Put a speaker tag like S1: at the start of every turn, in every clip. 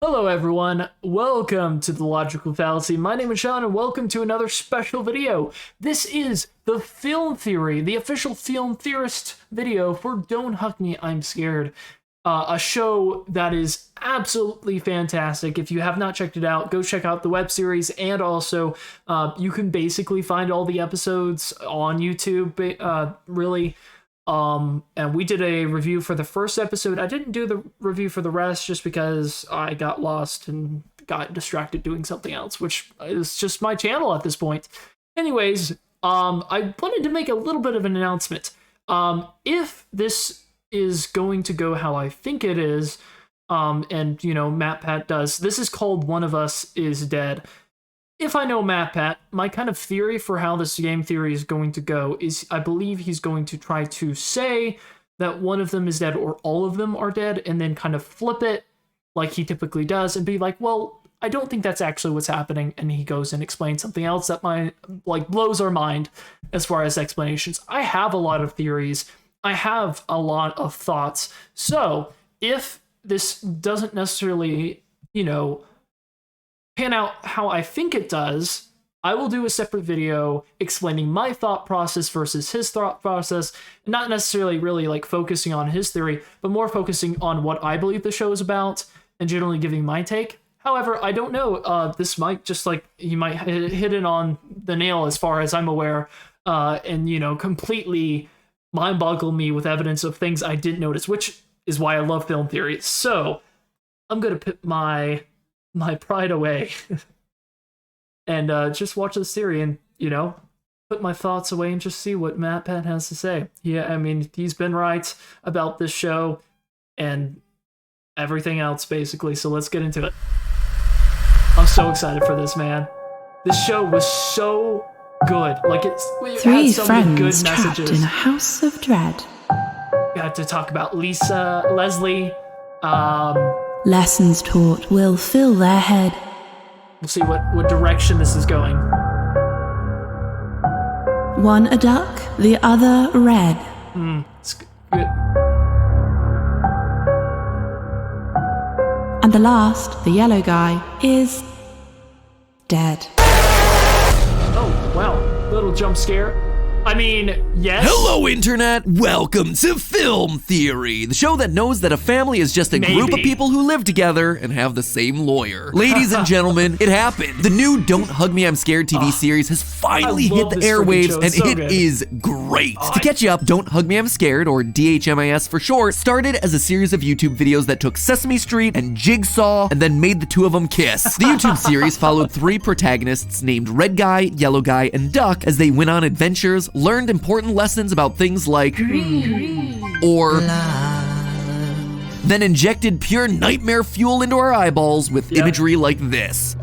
S1: Hello everyone, welcome to the Logical Fallacy. My name is Sean and welcome to another special video. This is the film theory, the official film theorist video for Don't Hug Me, I'm Scared. A show that is absolutely fantastic. If you have not checked it out, go check out the web series, and also you can basically find all the episodes on YouTube, really. And we did a review for the first episode. I didn't do the review for the rest just because I got lost and got distracted doing something else, which is just my channel at this point. Anyways, I wanted to make a little bit of an announcement. If this is going to go how I think it is, and, you know, Matpat does, this is called One of Us is Dead. If I know Matpat, my kind of theory for how this game theory is going to go is I believe he's going to try to say that one of them is dead or all of them are dead, and then kind of flip it like he typically does and be like, well, I don't think that's actually what's happening, and he goes and explains something else that blows our mind as far as explanations. I have a lot of theories. I have a lot of thoughts. So if this doesn't necessarily, you know, pan out how I think it does, I will do a separate video explaining my thought process versus his thought process, not necessarily really like focusing on his theory, but more focusing on what I believe the show is about and generally giving my take. However, I don't know, this might just like, he might hit it on the nail as far as I'm aware, and, you know, completely mind-boggle me with evidence of things I didn't notice, which is why I love film theory. So I'm going to put my pride away and just watch this theory and, you know, put my thoughts away and just see what Matpat has to say. Yeah, I mean, he's been right about this show and everything else, basically, so let's get into it. I'm so excited for this, man. This show was so good. Like, it
S2: Three
S1: had so many good
S2: friends trapped
S1: messages.
S2: in a house of dread.
S1: We had to talk about Leslie,
S2: Lessons taught will fill their head.
S1: we'll see what direction this is going.
S2: One a duck, the other red.
S1: It's good.
S2: And the last, the yellow guy, is dead.
S1: Oh, wow. Little jump scare. I mean, yes.
S3: Hello, Internet! Welcome to Film Theory, the show that knows that a family is just a group of people who live together and have the same lawyer. Ladies and gentlemen, it happened. The new Don't Hug Me, I'm Scared TV series has finally hit the airwaves, and it is great. To catch you up, Don't Hug Me, I'm Scared, or DHMIS for short, started as a series of YouTube videos that took Sesame Street and Jigsaw and then made the two of them kiss. The YouTube series followed three protagonists named Red Guy, Yellow Guy, and Duck as they went on adventures, learned important lessons about things like or then injected pure nightmare fuel into our eyeballs with imagery like this.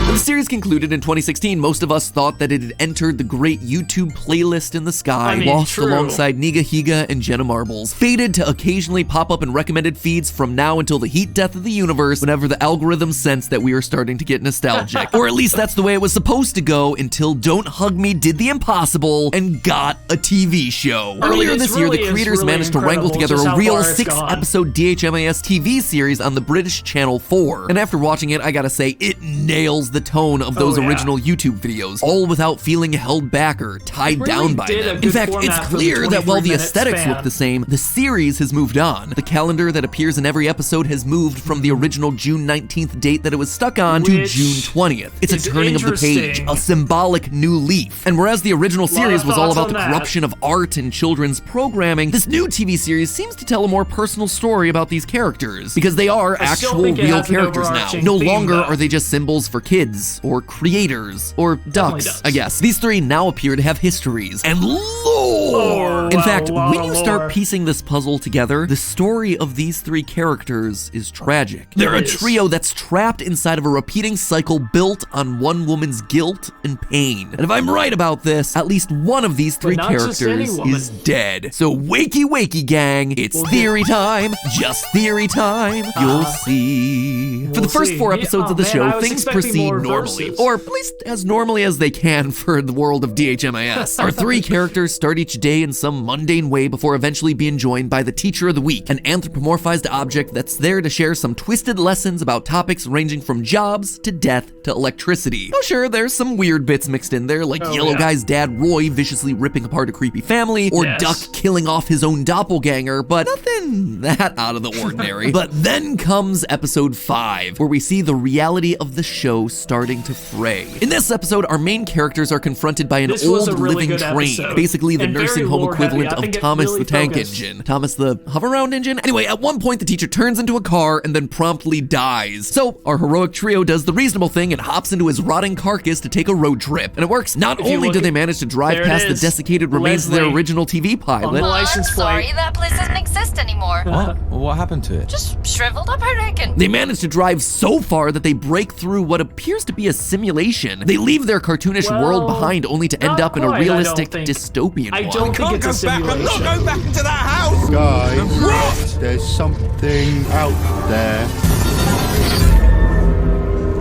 S3: When the series concluded in 2016, most of us thought that it had entered the great YouTube playlist in the sky, lost alongside Niga Higa and Jenna Marbles, fated to occasionally pop up in recommended feeds from now until the heat death of the universe whenever the algorithm sensed that we were starting to get nostalgic. Or at least that's the way it was supposed to go until Don't Hug Me did the impossible and got a TV show. Earlier this year, the creators managed to wrangle together a real 6-episode DHMIS TV series on the British Channel 4. And after watching it, I gotta say, it nails the tone of those original YouTube videos, all without feeling held back or tied down by them. In fact, it's clear that while the aesthetics look the same, the series has moved on. The calendar that appears in every episode has moved from the original June 19th date that it was stuck on to June 20th. It's a turning of the page, a symbolic new leaf. And whereas the original series was all about the corruption of art and children's programming, this new TV series seems to tell a more personal story about these characters, because they are actual real characters now. No longer are they just symbols for kids, or creators, or ducks, I guess. These three now appear to have histories and lore. In fact, when you start piecing this puzzle together, the story of these three characters is tragic. They're a trio that's trapped inside of a repeating cycle built on one woman's guilt and pain. And if I'm right about this, at least one of these three characters is dead. So wakey wakey gang, it's theory time, just theory time, you'll see. For the first 4 episodes of the show, things proceed normally.
S1: reverses.
S3: Or at least as normally as they can for the world of DHMIS. Our three characters start each day in some mundane way before eventually being joined by the Teacher of the Week, an anthropomorphized object that's there to share some twisted lessons about topics ranging from jobs to death to electricity. Oh sure, there's some weird bits mixed in there, like Yellow Guy's dad Roy viciously ripping apart a creepy family, or Duck killing off his own doppelganger, but nothing that out of the ordinary. But then comes episode 5, where we see the reality of the show starting to fray. In this episode, our main characters are confronted by an old living train, basically the nursing home equivalent of Thomas the Tank Engine. Thomas the hover-round engine? Anyway, at one point the teacher turns into a car and then promptly dies. So our heroic trio does the reasonable thing and hops into his rotting carcass to take a road trip. And it works. Not only do they manage to drive past the desiccated remains of their original TV pilot.
S4: I'm sorry, that place doesn't exist anymore.
S5: What? What happened to it?
S4: Just shriveled up, I reckon.
S3: They manage to drive so far that they break through what appears to be a simulation. They leave their cartoonish world behind only to end up in a realistic dystopian one.
S1: I don't think it's a simulation.
S5: I'm not going back into that house!
S6: Guys, there's something out there.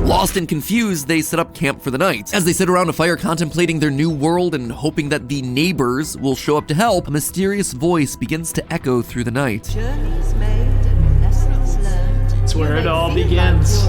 S3: Lost and confused, they set up camp for the night. As they sit around a fire contemplating their new world and hoping that the neighbors will show up to help, a mysterious voice begins to echo through the night.
S7: Journeys made and lessons learned.
S1: That's where it all begins.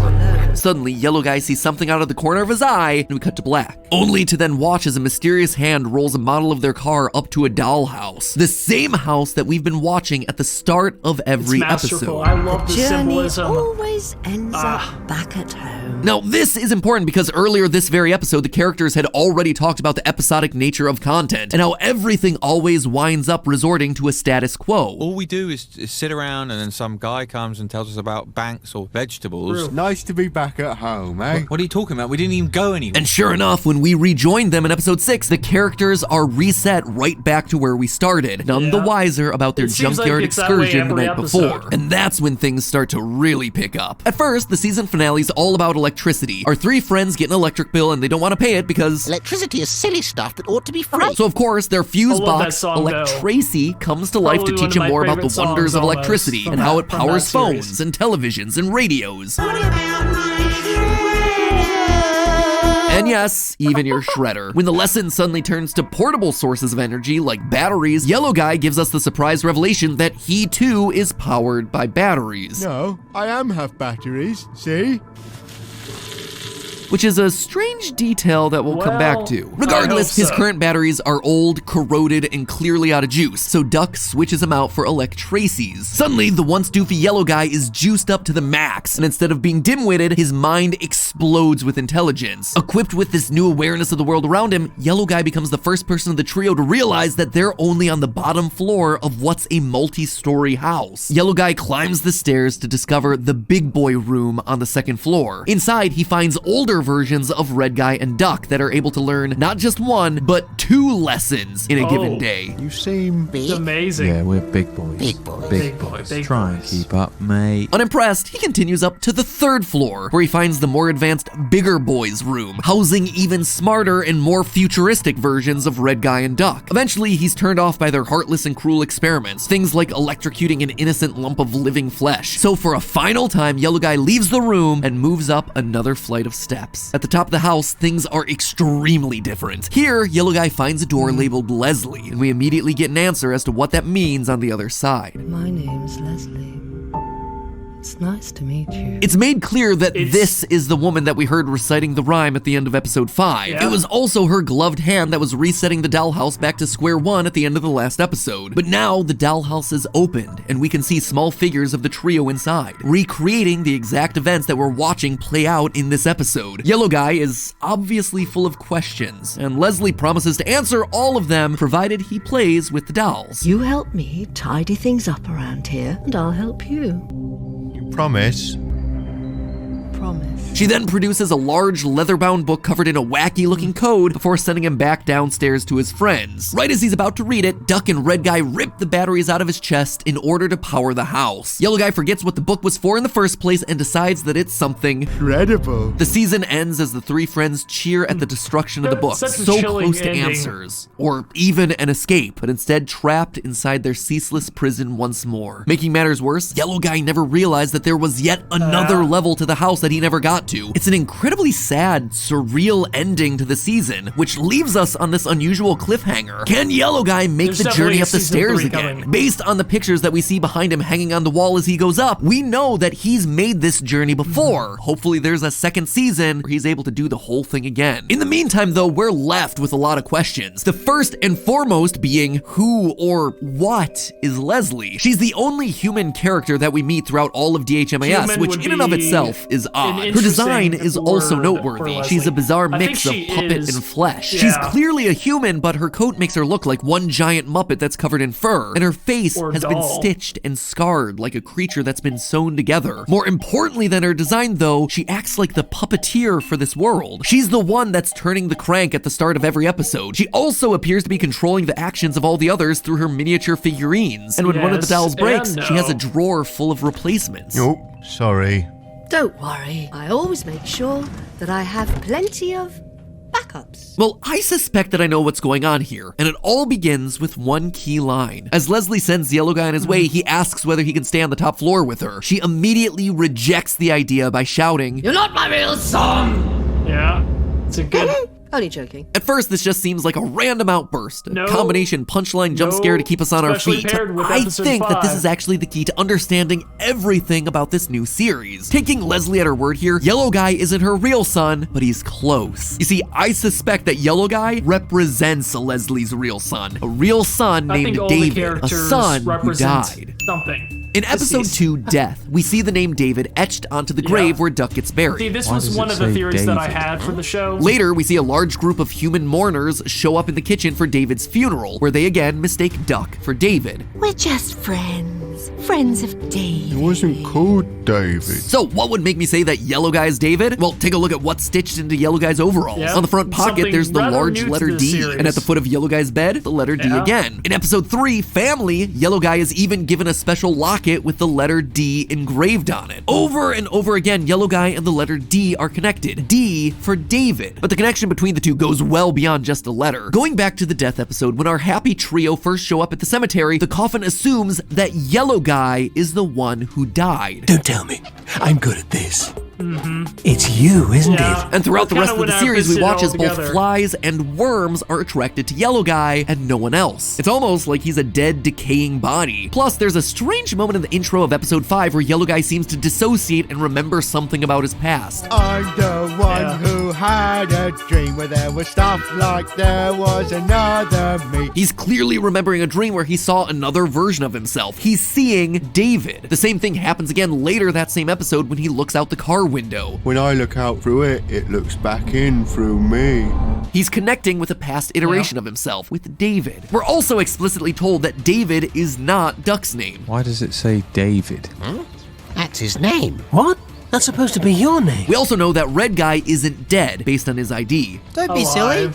S3: Suddenly, Yellow Guy sees something out of the corner of his eye, and we cut to black. Only to then watch as a mysterious hand rolls a model of their car up to a dollhouse. The same house that we've been watching at the start of every episode.
S1: I love the
S7: Journey
S1: symbolism.
S7: always ends up back at home.
S3: Now, this is important because earlier this very episode, the characters had already talked about the episodic nature of content and how everything always winds up resorting to a status quo.
S5: All we do is sit around and then some guy comes and tells us about banks or vegetables.
S6: Nice to be back at home, eh?
S5: What are you talking about? We didn't even go anywhere.
S3: And sure enough, when we rejoined them in episode 6, the characters are reset right back to where we started, none the wiser about their junkyard excursion the night before. And that's when things start to really pick up. At first, the season finale is all about electricity. Our three friends get an electric bill and they don't want to pay it because
S8: electricity is silly stuff that ought to be free.
S3: So of course, their fuse box, Electracy, comes to life to teach them more about the wonders of electricity and how it powers phones and televisions and radios. And yes, even your shredder. When the lesson suddenly turns to portable sources of energy like batteries, Yellow Guy gives us the surprise revelation that he too is powered by batteries.
S6: No, I have batteries, see?
S3: Which is a strange detail that we'll come back to. Regardless, his current batteries are old, corroded, and clearly out of juice, so Duck switches them out for Electracies. Suddenly, the once doofy Yellow Guy is juiced up to the max, and instead of being dim-witted, his mind explodes with intelligence. Equipped with this new awareness of the world around him, Yellow Guy becomes the first person of the trio to realize that they're only on the bottom floor of what's a multi-story house. Yellow Guy climbs the stairs to discover the big boy room on the second floor. Inside, he finds older versions of Red Guy and Duck that are able to learn not just one, but 2 lessons in a given day.
S6: You seem
S1: It's amazing.
S5: Yeah, we're big boys.
S8: Big boys.
S5: Big boys. Try and keep up, mate.
S3: Unimpressed, he continues up to the 3rd floor, where he finds the more advanced Bigger Boys room, housing even smarter and more futuristic versions of Red Guy and Duck. Eventually, he's turned off by their heartless and cruel experiments, things like electrocuting an innocent lump of living flesh. So for a final time, Yellow Guy leaves the room and moves up another flight of steps. At the top of the house, things are extremely different. Here, Yellow Guy finds a door labeled Leslie, and we immediately get an answer as to what that means on the other side.
S7: My name's Leslie. It's nice to meet you.
S3: It's made clear that this is the woman that we heard reciting the rhyme at the end of episode 5.
S1: Yeah.
S3: It was also her gloved hand that was resetting the dollhouse back to square one at the end of the last episode. But now the dollhouse is opened, and we can see small figures of the trio inside, recreating the exact events that we're watching play out in this episode. Yellow Guy is obviously full of questions, and Leslie promises to answer all of them, provided he plays with the dolls.
S7: You help me tidy things up around here, and I'll help you.
S6: promise.
S7: Promise.
S3: She then produces a large leather-bound book covered in a wacky-looking code before sending him back downstairs to his friends. Right as he's about to read it, Duck and Red Guy rip the batteries out of his chest in order to power the house. Yellow Guy forgets what the book was for in the first place and decides that it's something
S6: Incredible.
S3: The season ends as the three friends cheer at the destruction of the book,
S1: Such a
S3: so
S1: chilling
S3: close to
S1: ending.
S3: answers, or even an escape, but instead trapped inside their ceaseless prison once more. Making matters worse, Yellow Guy never realized that there was yet another level to the house that that he never got to. It's an incredibly sad, surreal ending to the season, which leaves us on this unusual cliffhanger. Can Yellow Guy make the journey up the stairs again? Based on the pictures that we see behind him hanging on the wall as he goes up, we know that he's made this journey before. Hopefully there's a second season where he's able to do the whole thing again. In the meantime though, we're left with a lot of questions. The first and foremost being, who or what is Leslie? She's the only human character that we meet throughout all of DHMIS, which in and of itself is odd. Her design is also noteworthy. She's a bizarre mix of puppet and flesh. She's clearly a human, but her coat makes her look like one giant Muppet that's covered in fur, and her face has been stitched and scarred like a creature that's been sewn together. More importantly than her design though, she acts like the puppeteer for this world. She's the one that's turning the crank at the start of every episode. She also appears to be controlling the actions of all the others through her miniature figurines. And when one of the dolls breaks, she has a drawer full of replacements.
S6: Oh, sorry.
S7: Don't worry. I always make sure that I have plenty of backups.
S3: Well, I suspect that I know what's going on here, and it all begins with one key line. As Leslie sends Yellow Guy on his way, he asks whether he can stay on the top floor with her. She immediately rejects the idea by shouting,
S7: You're not my real son!
S1: Yeah, it's a good...
S7: Only joking.
S3: At first, this just seems like a random outburst, a combination punchline jump scare to keep us on our feet. I think that this is actually the key to understanding everything about this new series. Taking Leslie at her word here, Yellow Guy isn't her real son, but he's close. You see, I suspect that Yellow Guy represents Leslie's real son. A real son named David, a son who died.
S1: Something.
S3: In episode 2, Death, we see the name David etched onto the grave where Duck gets buried.
S1: See, this was one of the theories that I had for the show.
S3: Later, we see a large group of human mourners show up in the kitchen for David's funeral, where they again mistake Duck for David.
S9: We're just friends. Friends of David.
S6: It wasn't called David.
S3: So what would make me say that Yellow Guy's David? Well, take a look at what's stitched into Yellow Guy's overalls.
S1: Yep.
S3: On the front pocket,
S1: Something
S3: there's the large
S1: new
S3: letter
S1: to the
S3: D.
S1: series.
S3: And at the foot of Yellow Guy's bed, the letter D again. In episode 3, Family, Yellow Guy is even given a special locket with the letter D engraved on it. Over and over again, Yellow Guy and the letter D are connected. D for David. But the connection between the two goes well beyond just a letter. Going back to the Death episode, when our happy trio first show up at the cemetery, the coffin assumes that Yellow Guy is the one who died.
S10: Don't tell me. I'm good at this. It's you, isn't it?
S3: And throughout the rest of the series, we watch as both flies and worms are attracted to Yellow Guy and no one else. It's almost like he's a dead, decaying body. Plus, there's a strange moment in the intro of episode 5 where Yellow Guy seems to dissociate and remember something about his past.
S6: I'm the one who had a dream where there was stuff like there was another me.
S3: He's clearly remembering a dream where he saw another version of himself. He's seeing David. The same thing happens again later that same episode when he looks out the car window.
S6: When I look out through it, it looks back in through me.
S3: He's connecting with a past iteration of himself, with David. We're also explicitly told that David is not Duck's name.
S5: Why does it say David?
S8: That's his name.
S10: What? That's supposed to be your name.
S3: We also know that Red Guy isn't dead based on his ID.
S11: Don't be silly.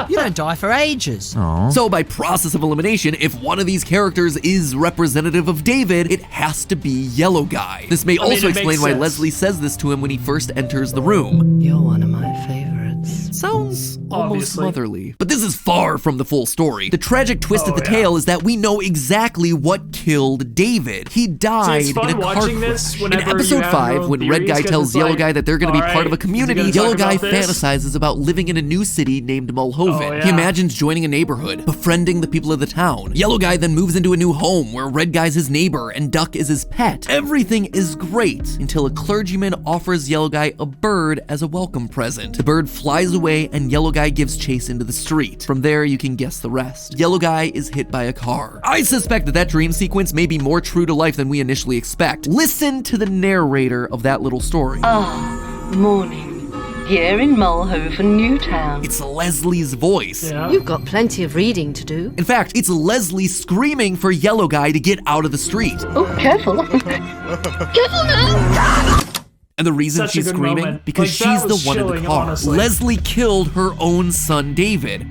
S11: You don't die for ages.
S3: So by process of elimination, if one of these characters is representative of David, it has to be Yellow Guy. This may also explain why Leslie says this to him when he first enters the room.
S7: You're one of my favorites.
S3: Sounds almost motherly. But this is far from the full story. The tragic twist of the tale is that we know exactly what killed David. He died in a car crash. In episode 5, when Red Guy tells Yellow Guy that they're going to be part of a community, Yellow Guy fantasizes about living in a new city named Mulhoven. He imagines joining a neighborhood, befriending the people of the town. Yellow Guy then moves into a new home where Red Guy's his neighbor and Duck is his pet. Everything is great until a clergyman offers Yellow Guy a bird as a welcome present. The bird flies away and Yellow Guy gives chase into the street. From there, you can guess the rest. Yellow Guy is hit by a car. I suspect that dream sequence may be more true to life than we initially expect. Listen to the narrator of that little story.
S12: Morning. Here in Mulhoven, Newtown.
S3: It's Leslie's voice.
S7: You've got plenty of reading to do.
S3: In fact, it's Leslie screaming for Yellow Guy to get out of the street.
S12: Oh, careful. Careful now!
S3: And the reason she's screaming? Because she's the one in the car. Leslie killed her own son, David.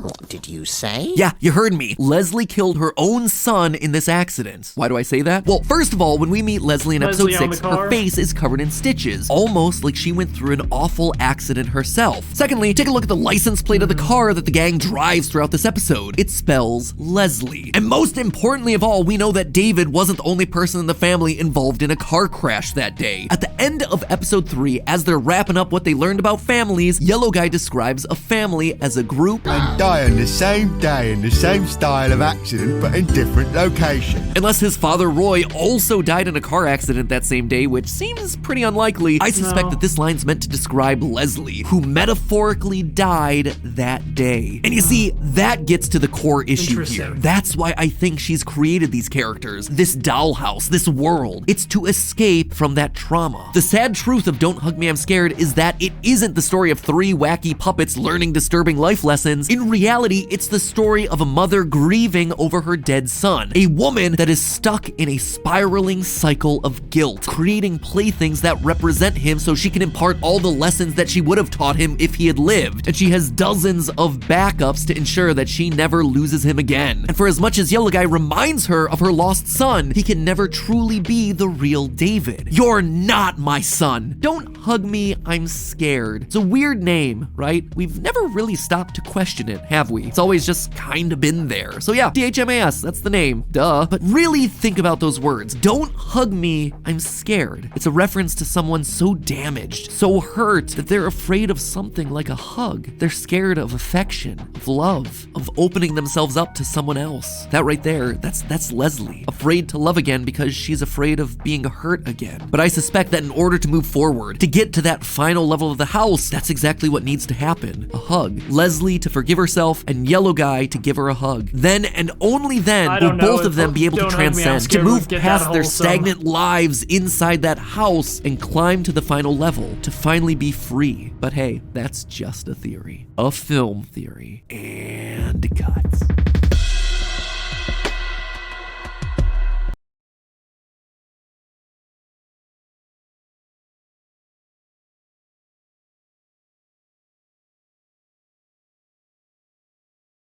S8: What did you say?
S3: Yeah, you heard me. Leslie killed her own son in this accident. Why do I say that? Well, first of all, when we meet Leslie in episode 6, her face is covered in stitches, almost like she went through an awful accident herself. Secondly, take a look at the license plate of the car that the gang drives throughout this episode. It spells Leslie. And most importantly of all, we know that David wasn't the only person in the family involved in a car crash that day. At the end of episode 3, as they're wrapping up what they learned about families, Yellow Guy describes a family as a group
S6: and die on the same day in the same style of accident but in different locations.
S3: Unless his father Roy also died in a car accident that same day, which seems pretty unlikely, I suspect that this line's meant to describe Leslie, who metaphorically died that day. And you see, that gets to the core issue here. That's why I think she's created these characters, this dollhouse, this world. It's to escape from that trauma. The sad truth of Don't Hug Me, I'm Scared is that it isn't the story of 3 wacky puppets learning disturbing life lessons. In reality, it's the story of a mother grieving over her dead son, a woman that is stuck in a spiraling cycle of guilt, creating playthings that represent him so she can impart all the lessons that she would have taught him if he had lived. And she has dozens of backups to ensure that she never loses him again. And for as much as Yellow Guy reminds her of her lost son, he can never truly be the real David. You're not my son. Don't Hug Me, I'm Scared. It's a weird name, right? We've never really stopped to question it, have we? It's always just kind of been there. So yeah, DHMIS, that's the name, duh. But really think about those words. Don't hug me, I'm scared. It's a reference to someone so damaged, so hurt, that they're afraid of something like a hug. They're scared of affection, of love, of opening themselves up to someone else. That right there, that's Leslie. Afraid to love again because she's afraid of being hurt again. But I suspect that in order to move forward, to get to that final level of the house, that's exactly what needs to happen. A hug. Leslie to forgive herself, and Yellow Guy to give her a hug. Then and only then will both of them be able to transcend, to move past their stagnant lives inside that house and climb to the final level, to finally be free. But hey, that's just a theory. A film theory. And cuts.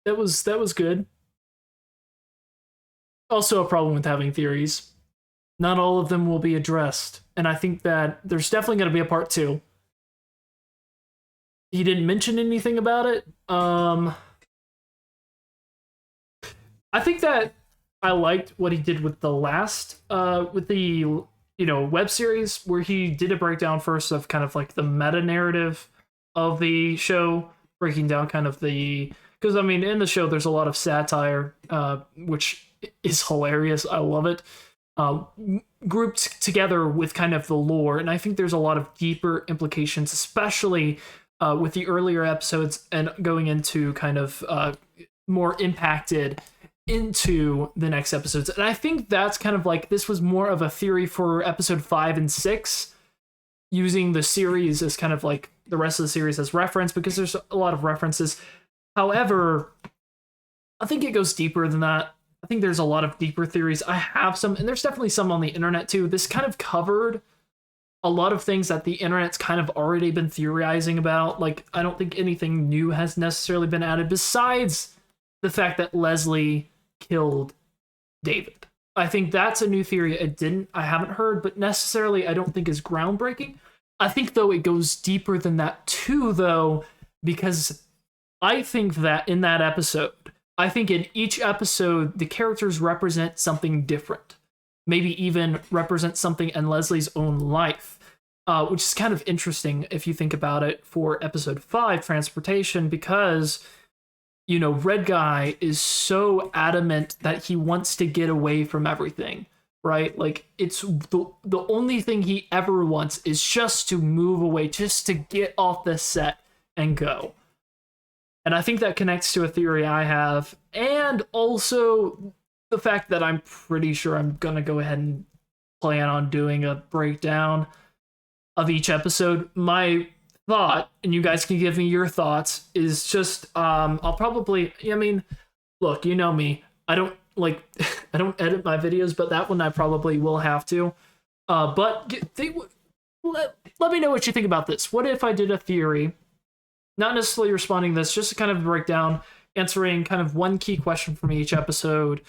S1: That was good. Also a problem with having theories. Not all of them will be addressed. And I think that there's definitely going to be a part 2. He didn't mention anything about it. I think that I liked what he did with the last, with the, web series, where he did a breakdown first of kind of like the meta narrative of the show, breaking down kind of the, because I mean, in the show, there's a lot of satire, which is hilarious. I love it. Grouped together with kind of the lore. And I think there's a lot of deeper implications, especially with the earlier episodes and going into kind of more impacted into the next episodes. And I think that's kind of like, this was more of a theory for episode 5 and 6, using the series as kind of like the rest of the series as reference, because there's a lot of references. However, I think it goes deeper than that. I think there's a lot of deeper theories. I have some, and there's definitely some on the internet too. This kind of covered a lot of things that the internet's kind of already been theorizing about. Like, I don't think anything new has necessarily been added besides the fact that Leslie killed David. I think that's a new theory I haven't heard, but necessarily I don't think is groundbreaking. I think, though, it goes deeper than that too, though, because I think that in that episode, I think in each episode, the characters represent something different. Maybe even represent something in Leslie's own life, which is kind of interesting if you think about it for episode 5, Transportation, because, Red Guy is so adamant that he wants to get away from everything, right? Like, it's the only thing he ever wants is just to move away, just to get off the set and go. And I think that connects to a theory I have, and also the fact that I'm pretty sure I'm going to go ahead and plan on doing a breakdown of each episode. My thought, and you guys can give me your thoughts, is just, I'll probably, look, you know me, I don't edit my videos, but that one I probably will have to. But let me know what you think about this. What if I did a theory, not necessarily responding to this, just to kind of break down answering kind of one key question from each episode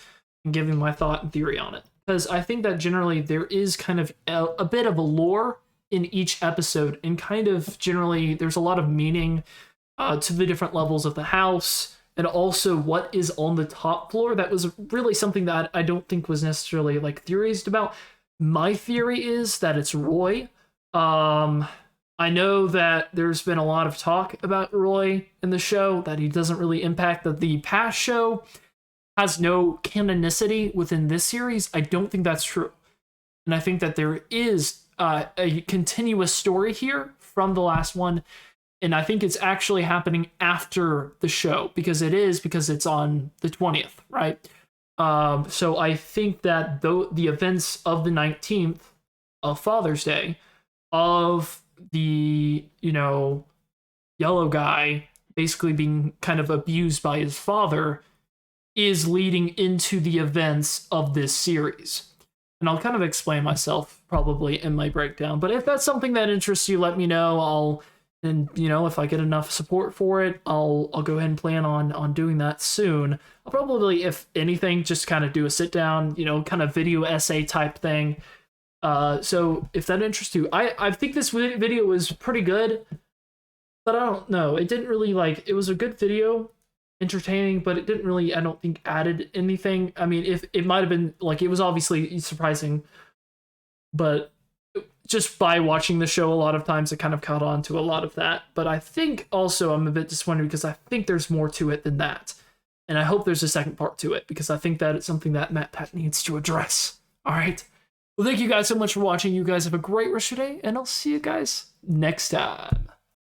S1: and giving my thought and theory on it. Because I think that generally there is kind of a bit of a lore in each episode, and kind of generally there's a lot of meaning to the different levels of the house, and also what is on the top floor. That was really something that I don't think was necessarily like theorized about. My theory is that it's Roy. I know that there's been a lot of talk about Roy in the show, that he doesn't really impact, that the past show has no canonicity within this series. I don't think that's true. And I think that there is a continuous story here from the last one. And I think it's actually happening after the show, because it's on the 20th, right? So I think that the events of the 19th of Father's Day, of the, yellow guy basically being kind of abused by his father, is leading into the events of this series. And I'll kind of explain myself probably in my breakdown. But if that's something that interests you, let me know. If I get enough support for it, I'll go ahead and plan on doing that soon. I'll probably, if anything, just kind of do a sit down, kind of video essay type thing. So if that interests you, I think this video was pretty good, but I don't know. It didn't really it was a good video, entertaining, but it didn't really, I don't think, added anything. I mean, if it might have been it was obviously surprising, but just by watching the show a lot of times, it kind of caught on to a lot of that. But I think also I'm a bit disappointed because I think there's more to it than that. And I hope there's a second part to it, because I think that it's something that Matpat needs to address. All right. Well, thank you guys so much for watching. You guys have a great rest of your day, and I'll see you guys next time.